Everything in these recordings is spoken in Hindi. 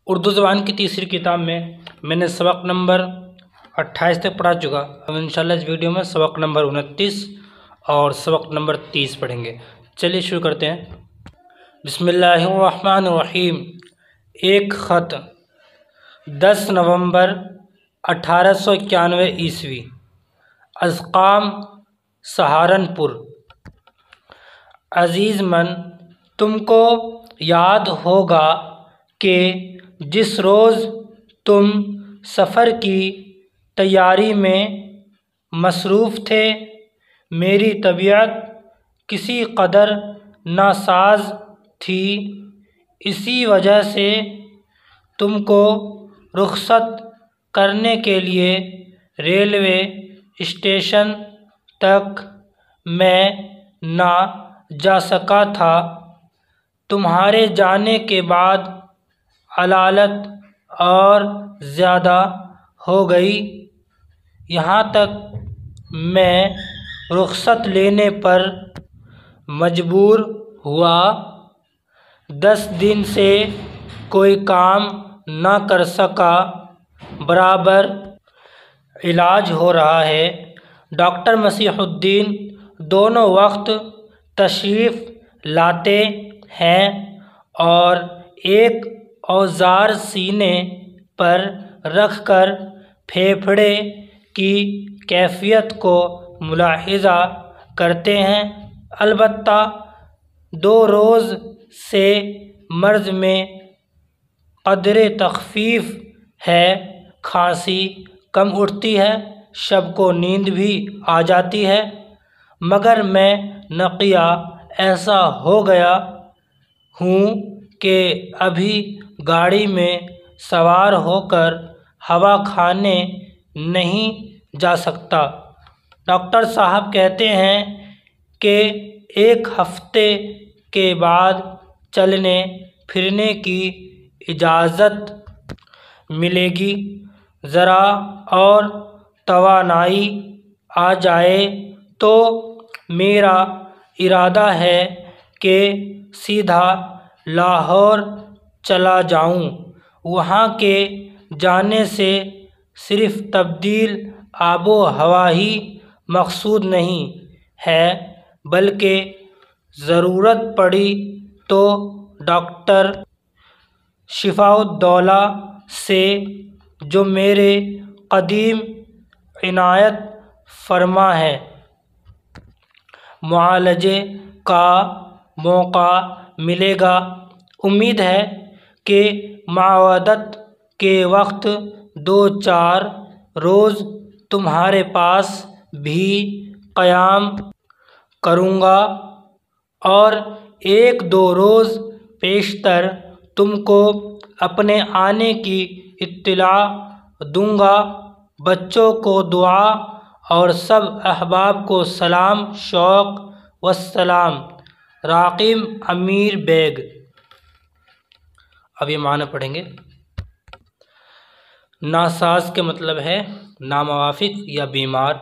उर्दू ज़बान की तीसरी किताब में मैंने सबक नंबर 28 तक पढ़ा चुका। अब इंशाल्लाह इस वीडियो में सबक नंबर 29 और सबक नंबर 30 पढ़ेंगे। चलिए शुरू करते हैं। बिस्मिल्लाहिर्रहमानिर्रहीम। एक ख़त 10 नवंबर 1891 ईस्वी, असकाम, सहारनपुर। अज़ीज़ मन, तुमको याद होगा कि जिस रोज़ तुम सफ़र की तैयारी में मसरूफ़ थे, मेरी तबीयत किसी कदर नासाज थी। इसी वजह से तुमको रुख़सत करने के लिए रेलवे स्टेशन तक मैं ना जा सका था। तुम्हारे जाने के बाद हलालत और ज़्यादा हो गई, यहाँ तक मैं रुख़सत लेने पर मजबूर हुआ। 10 दिन से कोई काम ना कर सका, बराबर इलाज हो रहा है। डॉक्टर मसीहुद्दीन दोनों वक्त तशरीफ़ लाते हैं और एक औज़ार सीने पर रख कर फेफड़े की कैफ़ियत को मुलाहिज़ा करते हैं। अलबत्ता 2 रोज़ से मर्ज़ में क़दरे तख़फ़ीफ़ है। खांसी कम उठती है, शब को नींद भी आ जाती है, मगर मैं नक़िया ऐसा हो गया हूँ कि अभी गाड़ी में सवार होकर हवा खाने नहीं जा सकता। डॉक्टर साहब कहते हैं कि 1 हफ़्ते के बाद चलने फिरने की इजाज़त मिलेगी। ज़रा और तवानाई आ जाए तो मेरा इरादा है कि सीधा लाहौर चला जाऊं। वहाँ के जाने से सिर्फ़ तब्दील आबो हवा ही मकसूद नहीं है, बल्कि ज़रूरत पड़ी तो डॉक्टर शिफ़ाउद्दौला से, जो मेरे क़दीम इनायत फ़रमा है, मुआलजे का मौका मिलेगा। उम्मीद है कि मुआवदत के वक्त 2-4 रोज़ तुम्हारे पास भी क़याम करूँगा और 1-2 रोज़ पेशतर तुमको अपने आने की इत्तिला दूँगा। बच्चों को दुआ और सब अहबाब को सलाम। शौक़ वस्सलाम, राक़िम अमीर बेग। अब ये माना पढ़ेंगे। नासाज के मतलब है नामुवाफ़िक़ या बीमार।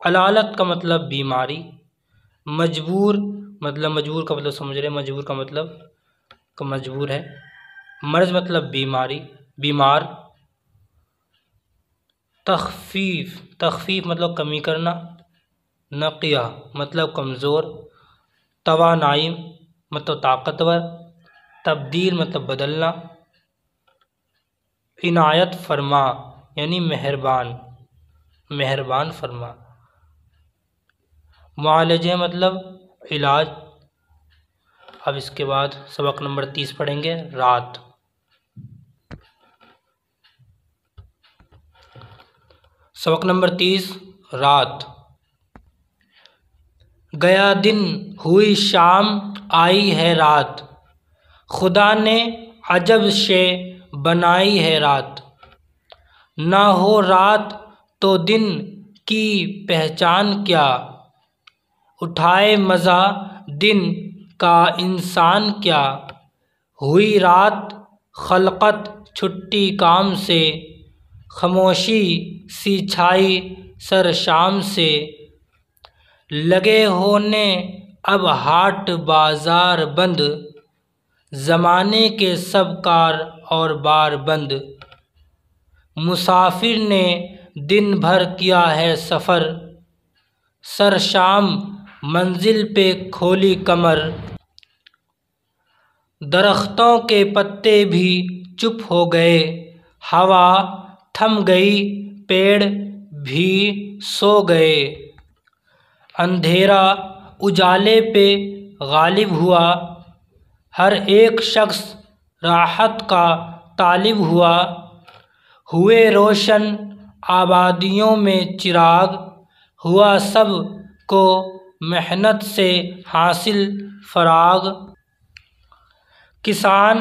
हलालत का मतलब बीमारी। मजबूर मतलब, मजबूर का मतलब समझ रहे हैं, मजबूर का मतलब मजबूर है। मर्ज़ मतलब बीमारी, बीमार। तख़फ़ीफ़, तख़फ़ीफ़ मतलब कमी करना। नक़िया मतलब कमज़ोर। तवानाई मतलब ताकतवर। तब्दील मतलब बदलना। इनायत फरमा यानी मेहरबान, मेहरबान फरमा। मुआलजे मतलब इलाज। अब इसके बाद सबक नंबर 30 पढ़ेंगे। रात। सबक नंबर 30 रात। गया दिन हुई शाम, आई है रात। खुदा ने अजब शे बनाई है रात। ना हो रात तो दिन की पहचान क्या, उठाए मज़ा दिन का इंसान क्या। हुई रात खलक़त छुट्टी काम से, खामोशी सी छाई सर शाम से। लगे होने अब हाट बाज़ार बंद, ज़माने के सब कार और बार बंद। मुसाफिर ने दिन भर किया है सफ़र, सर शाम मंजिल पे खोली कमर। दरख्तों के पत्ते भी चुप हो गए, हवा थम गई, पेड़ भी सो गए। अंधेरा उजाले पे गालिब हुआ, हर एक शख्स राहत का तालिब हुआ। हुए रोशन आबादियों में चिराग, हुआ सब को मेहनत से हासिल फराग। किसान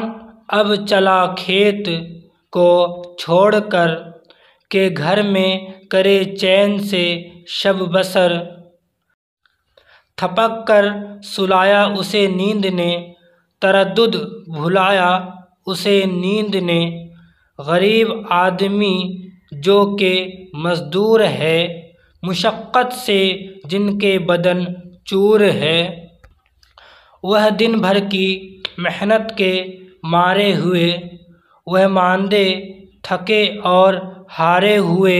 अब चला खेत को छोड़कर के घर में करे चैन से शब बसर। थपक कर सुलाया उसे नींद ने, तरद्दुद भुलाया उसे नींद ने। गरीब आदमी जो के मज़दूर है, मुशक्क़त से जिनके बदन चूर है। वह दिन भर की मेहनत के मारे हुए, वह मांदे थके और हारे हुए।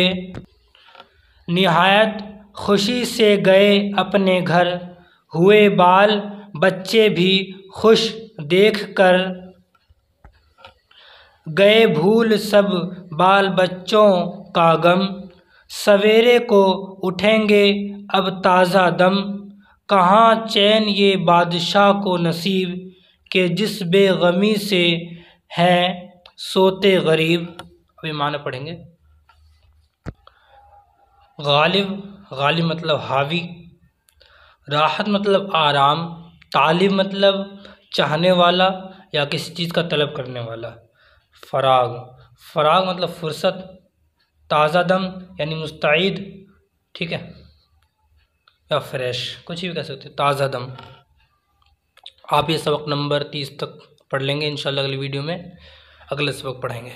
निहायत खुशी से गए अपने घर, हुए बाल बच्चे भी खुश देख कर। गए भूल सब बाल बच्चों का गम, सवेरे को उठेंगे अब ताज़ा दम। कहाँ चैन ये बादशाह को नसीब, के जिस बेगमी से हैं सोते गरीब। अभी माना पढ़ेंगे। गालिब, गालिब मतलब हावी। राहत मतलब आराम। तालिब मतलब चाहने वाला या किसी चीज़ का तलब करने वाला। फराग, फराग मतलब फुर्सत। ताज़ा दम यानी मुस्तैद, ठीक है, या फ्रेश, कुछ भी कह सकते हैं। ताज़ा दम। आप ये सबक नंबर 30 तक पढ़ लेंगे इंशाल्लाह। अगली वीडियो में अगले सबक पढ़ेंगे।